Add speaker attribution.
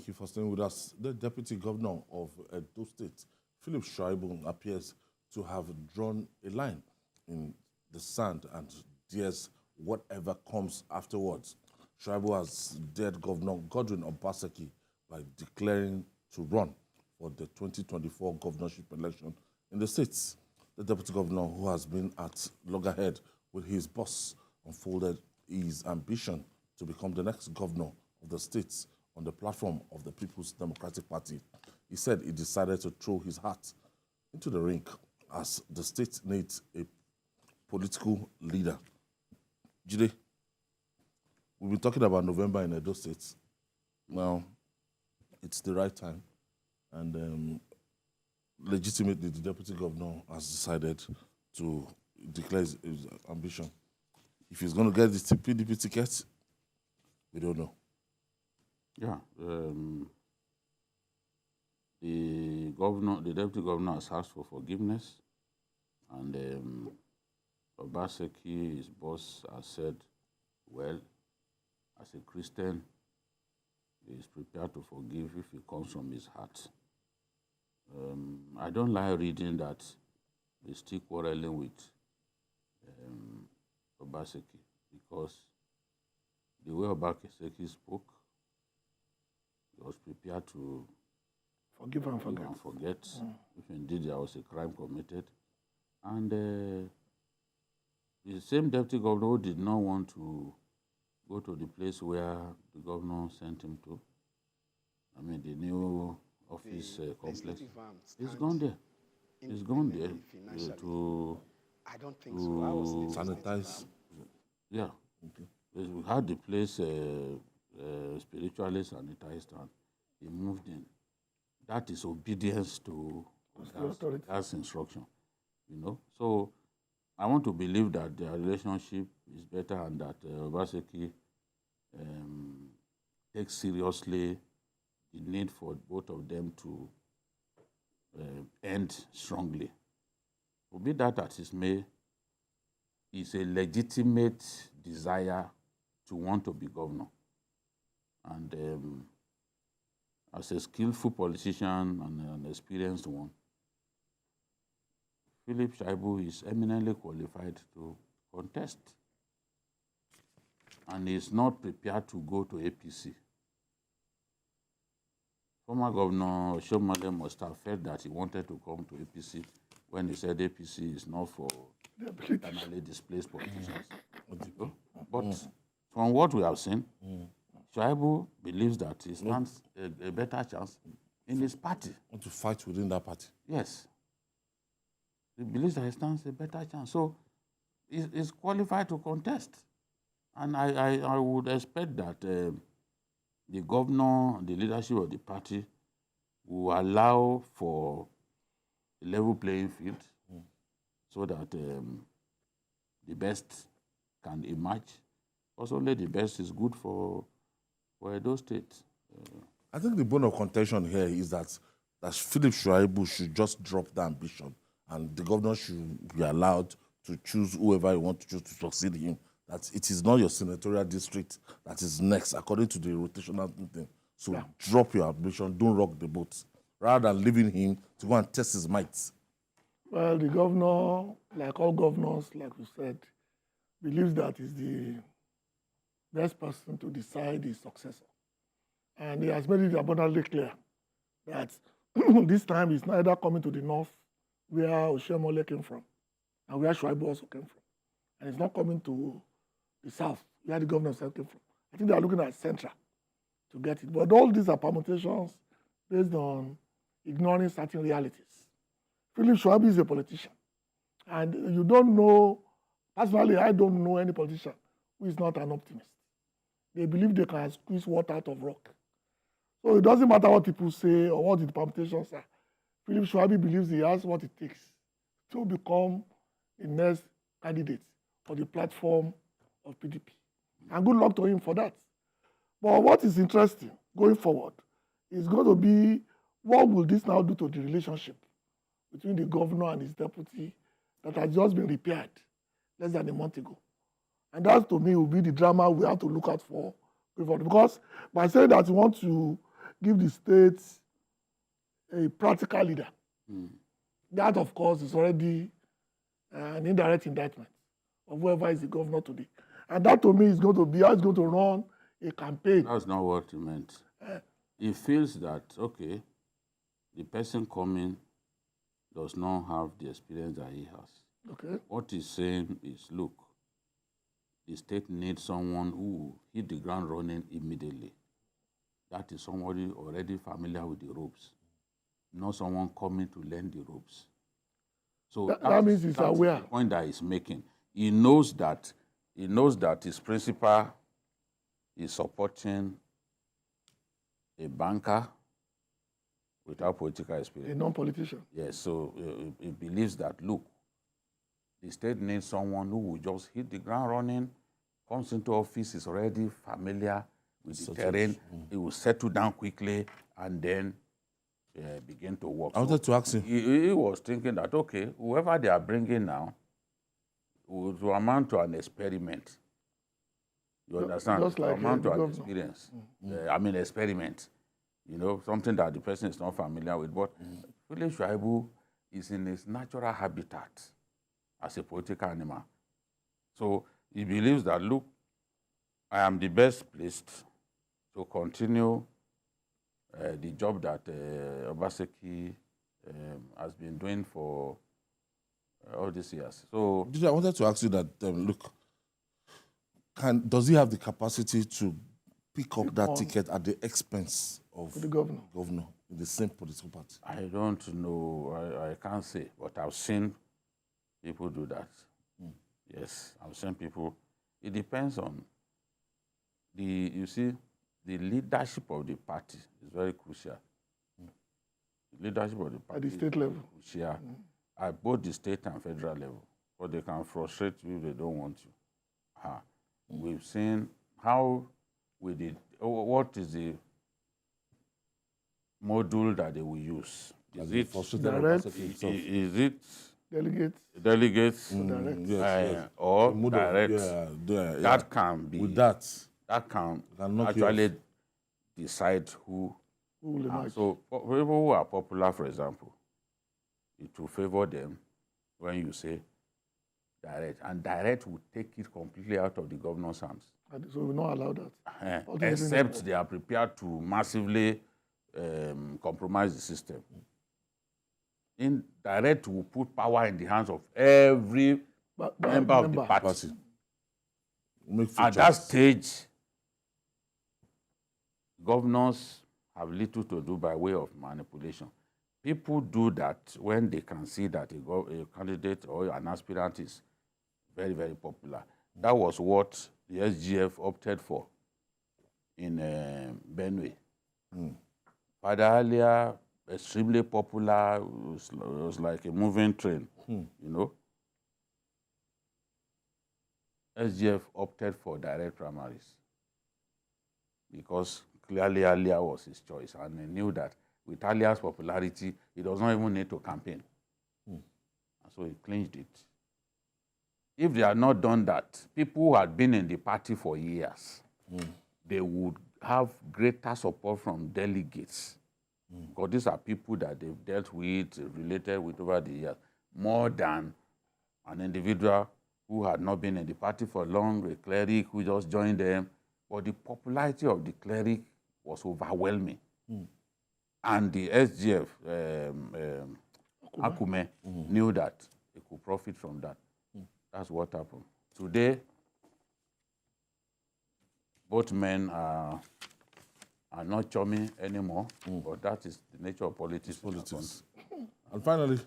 Speaker 1: you for staying with us. The Deputy Governor of Edo State, Philip Shaibu, appears to have drawn a line in the sand and dares whatever comes afterwards. Shaibu has dared Governor Godwin Obaseki by declaring to run for the 2024 governorship election in the states. The Deputy Governor, who has been at loggerhead with his boss, unfolded his ambition to become the next governor of the states on the platform of the People's Democratic Party. He said he decided to throw his hat into the ring as the state needs a political leader. Jide, we've been talking about November in Edo State. Now, it's the right time, and legitimately the Deputy Governor has decided to declare his ambition. If he's going to get the PDP ticket, we don't know.
Speaker 2: Yeah, the Deputy Governor has asked for forgiveness, and Obaseki, his boss, has said, well, as a Christian, he is prepared to forgive if it comes from his heart. I don't like reading that they still quarreling with Obaseki, because the way Obaseki spoke, he was prepared to
Speaker 3: forgive and forget.
Speaker 2: If indeed there was a crime committed. And the same deputy governor who did not want to go to the place where the governor sent him to, I mean, the new office complex, he's gone there. He's gone there to
Speaker 3: I don't think so. I was
Speaker 1: sanitize.
Speaker 2: Yeah. Okay. We had the place spiritually sanitized, and he moved in. That is obedience to God's instruction, you know. So I want to believe that their relationship is better, and that Obaseki takes seriously the need for both of them to end strongly. Be that as it may, it's a legitimate desire to want to be governor. And as a skillful politician and an experienced one, Philip Shaibu is eminently qualified to contest. And he is not prepared to go to APC. Former Governor Shomale must have felt that he wanted to come to APC when he said APC is not for internally displaced politicians. But from what we have seen, Shaibu believes that he stands a better chance in his party.
Speaker 1: Want to fight within that party?
Speaker 2: Yes. He believes that he stands a better chance. So he's qualified to contest. And I would expect that the governor, the leadership of the party, will allow for a level playing field so that the best can emerge. Also, only the best is good for Edo State.
Speaker 1: I think the bone of contention here is that Philip Shaibu should just drop the ambition, and the governor should be allowed to choose whoever he wants to choose to succeed him. That it is not your senatorial district that is next, according to the rotational thing. So drop your ambition, don't rock the boat, rather than leaving him to go and test his might.
Speaker 3: Well, the governor, like all governors, like we said, believes that he's the best person to decide his successor. And he has made it abundantly clear that this time he's neither coming to the north, where Oshemole came from, and where Shaibu also came from. And he's not coming to the south, where the governor came from. I think they are looking at central to get it. But all these are permutations based on ignoring certain realities. Philip Shaibu is a politician. And you don't know, personally, I don't know any politician who is not an optimist. They believe they can squeeze water out of rock. So it doesn't matter what people say or what the permutations are. Philip Shaibu believes he has what it takes to become the next candidate for the platform of PDP. And good luck to him for that. But what is interesting going forward is going to be, what will this now do to the relationship between the governor and his deputy that has just been repaired less than a month ago? And that, to me, will be the drama we have to look out for. Because by saying that you want to give the states a practical leader. That, of course, is already an indirect indictment of whoever is the governor today. And that, to me, is going to be how it's going to run a campaign.
Speaker 2: That's not what he meant. He feels that, okay, the person coming does not have the experience that he has.
Speaker 3: Okay.
Speaker 2: What he's saying is, look, the state needs someone who will hit the ground running immediately. That is somebody already familiar with the ropes, not someone coming to learn the ropes. So
Speaker 3: that means he's aware.
Speaker 2: The point that he's making. He knows that his principal is supporting a banker without political experience.
Speaker 3: A non-politician.
Speaker 2: Yes, so he believes that, look, the state needs someone who will just hit the ground running, comes into office, is already familiar with the terrain, he will settle down quickly, and then begin to work.
Speaker 1: I wanted to ask him.
Speaker 2: He was thinking that, okay, whoever they are bringing now will amount to an experiment. You understand?
Speaker 3: Just like
Speaker 2: amount to an
Speaker 3: governor.
Speaker 2: experience. Experiment. You know, something that the person is not familiar with. But Philip Shaibu is in his natural habitat as a political animal. So he believes that, look, I am the best placed to continue the job that Obaseki has been doing for all these years. So
Speaker 1: I wanted to ask you that, look, does he have the capacity to pick up that ticket at the expense of
Speaker 3: the governor
Speaker 1: in the same political party?
Speaker 2: I don't know. I can't say, but I've seen people do that. Yes, I've seen people. It depends on you see, the leadership of the party is very crucial. The leadership of the party
Speaker 3: at the state level.
Speaker 2: is crucial at both the state and federal level, but they can frustrate you if they don't want you. We've seen how we did. What is the module that they will use? Is it
Speaker 3: direct?
Speaker 2: Is it
Speaker 3: Delegates?
Speaker 1: Yes.
Speaker 2: Or direct? That can be.
Speaker 1: With that
Speaker 2: can actually decide who
Speaker 3: will emerge.
Speaker 2: So for people who are popular, for example, it will favor them when you say direct, and direct will take it completely out of the governor's hands.
Speaker 3: So we will not allow that.
Speaker 2: Except they are prepared to massively compromise the system. Indirect will put power in the hands of every member of the party. At that stage, governors have little to do by way of manipulation. People do that when they can see that a candidate or an aspirant is very, very popular. That was what the SGF opted for in Benue. Father earlier, extremely popular, it was like a moving train, you know. SGF opted for direct primaries because clearly Alia was his choice, and he knew that with Alia's popularity, he does not even need to campaign. And so he clinched it. If they had not done that, people who had been in the party for years, they would have greater support from delegates. Because these are people that they've dealt with, related with over the years, more than an individual who had not been in the party for long, a cleric who just joined them. But the popularity of the cleric was overwhelming. And the SGF, Akume, knew that he could profit from that. That's what happened. Today, both men are not chummy anymore, but that is the nature of politics.
Speaker 1: And finally,